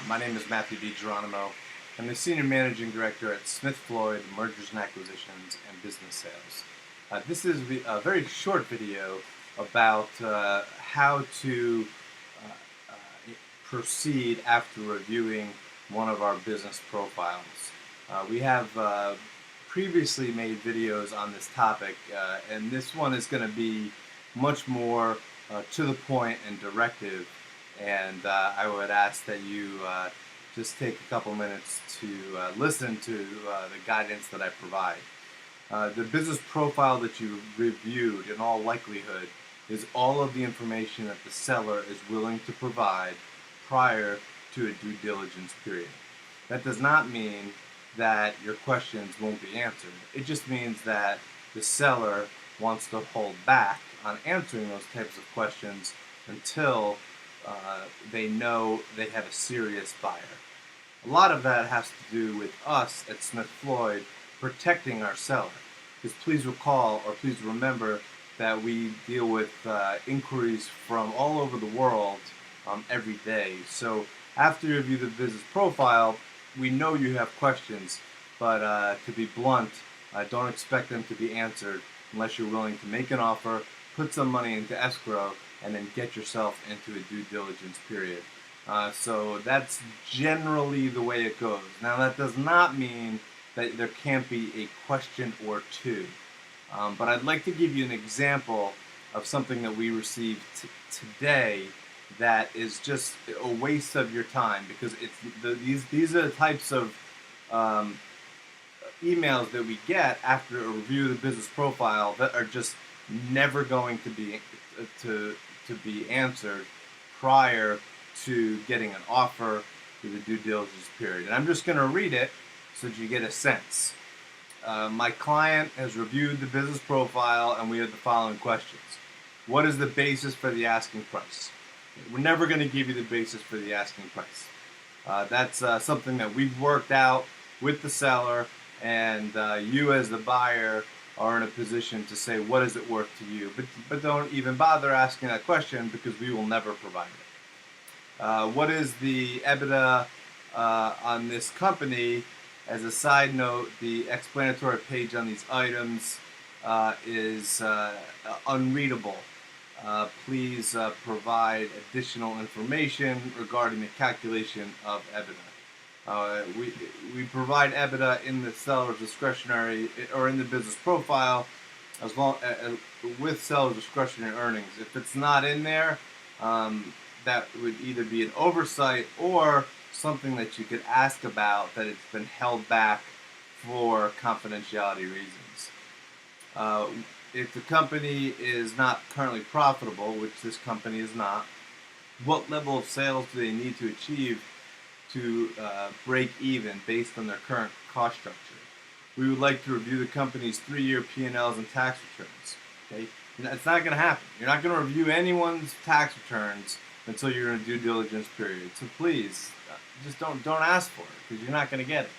My name is Matthew D. Geronimo. I'm the Senior Managing Director at Floyd, Mergers and Acquisitions and Business Sales. This is a very short video about how to proceed after reviewing one of our business profiles. We have previously made videos on this topic, and this one is going to be much more to the point and directive. And I would ask that you just take a couple minutes to listen to the guidance that I provide. The business profile that you reviewed, in all likelihood, is all of the information that the seller is willing to provide prior to a due diligence period. That does not mean that your questions won't be answered. It just means that the seller wants to hold back on answering those types of questions until they know they have a serious buyer. A lot of that has to do with us at Floyd protecting our seller. Because please recall, or please remember, that we deal with inquiries from all over the world every day. So after you review the business profile, we know you have questions, but to be blunt, don't expect them to be answered unless you're willing to make an offer, put some money into escrow, and then get yourself into a due diligence period. So that's generally the way it goes. Now that does not mean that there can't be a question or two. But I'd like to give you an example of something that we received today that is just a waste of your time, because these are the types of emails that we get after a review of the business profile that are just never going to be answered prior to getting an offer through the due diligence period. And I'm just going to read it so that you get a sense. My client has reviewed the business profile, and we have the following questions. What is the basis for the asking price? We're never going to give you the basis for the asking price. That's something that we've worked out with the seller, and you as the buyer are in a position to say, what is it worth to you? But don't even bother asking that question, because we will never provide it. What is the EBITDA on this company? As a side note, the explanatory page on these items is unreadable. Please provide additional information regarding the calculation of EBITDA. We provide EBITDA in the seller's discretionary, or in the business profile, as long with seller's discretionary earnings. If it's not in there, that would either be an oversight or something that you could ask about, that it's been held back for confidentiality reasons. If the company is not currently profitable, which this company is not, what level of sales do they need to achieve to break even based on their current cost structure? We would like to review the company's 3-year P&Ls and tax returns. Okay, it's not going to happen. You're not going to review anyone's tax returns until you're in a due diligence period. So please, just don't ask for it, because you're not going to get it.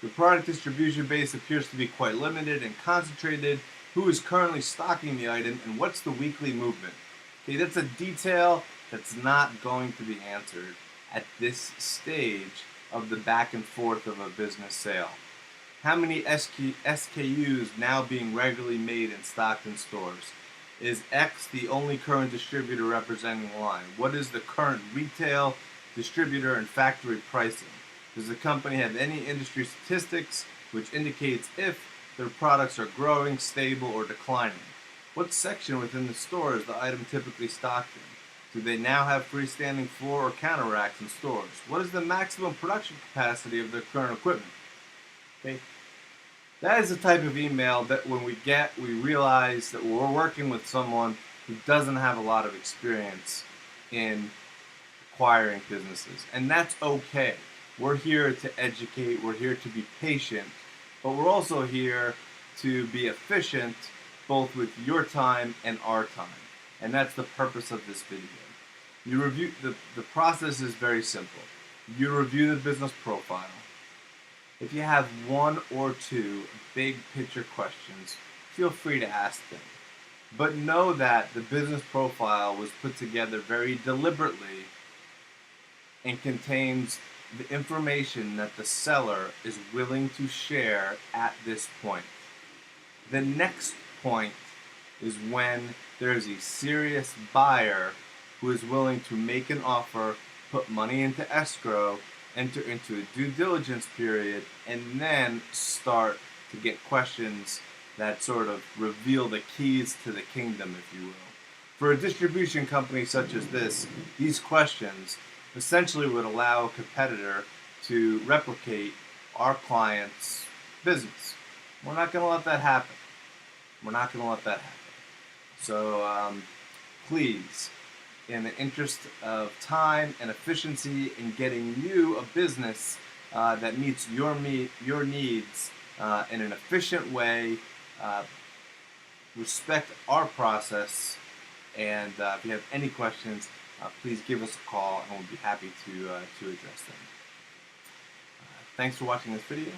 The product distribution base appears to be quite limited and concentrated. Who is currently stocking the item, and what's the weekly movement? Okay, that's a detail that's not going to be answered at this stage of the back and forth of a business sale. How many SKUs now being regularly made and stocked in stores? Is X the only current distributor representing the line? What is the current retail, distributor, and factory pricing? Does the company have any industry statistics which indicates if their products are growing, stable, or declining? What section within the store is the item typically stocked in? Do they now have freestanding floor or counter racks in stores? What is the maximum production capacity of their current equipment? Okay. That is the type of email that when we get, we realize that we're working with someone who doesn't have a lot of experience in acquiring businesses. And that's okay. We're here to educate, we're here to be patient, but we're also here to be efficient, both with your time and our time. And that's the purpose of this video. You review, the process is very simple. You review the business profile. If you have one or two big picture questions, feel free to ask them. But know that the business profile was put together very deliberately and contains the information that the seller is willing to share at this point. The next point is when there is a serious buyer who is willing to make an offer, put money into escrow, enter into a due diligence period, and then start to get questions that sort of reveal the keys to the kingdom, if you will. For a distribution company such as this, these questions essentially would allow a competitor to replicate our client's business. We're not going to let that happen. We're not going to let that happen. So please, in the interest of time and efficiency in getting you a business that meets your needs in an efficient way, respect our process. And if you have any questions, please give us a call, and we'll be happy to address them. Thanks for watching this video.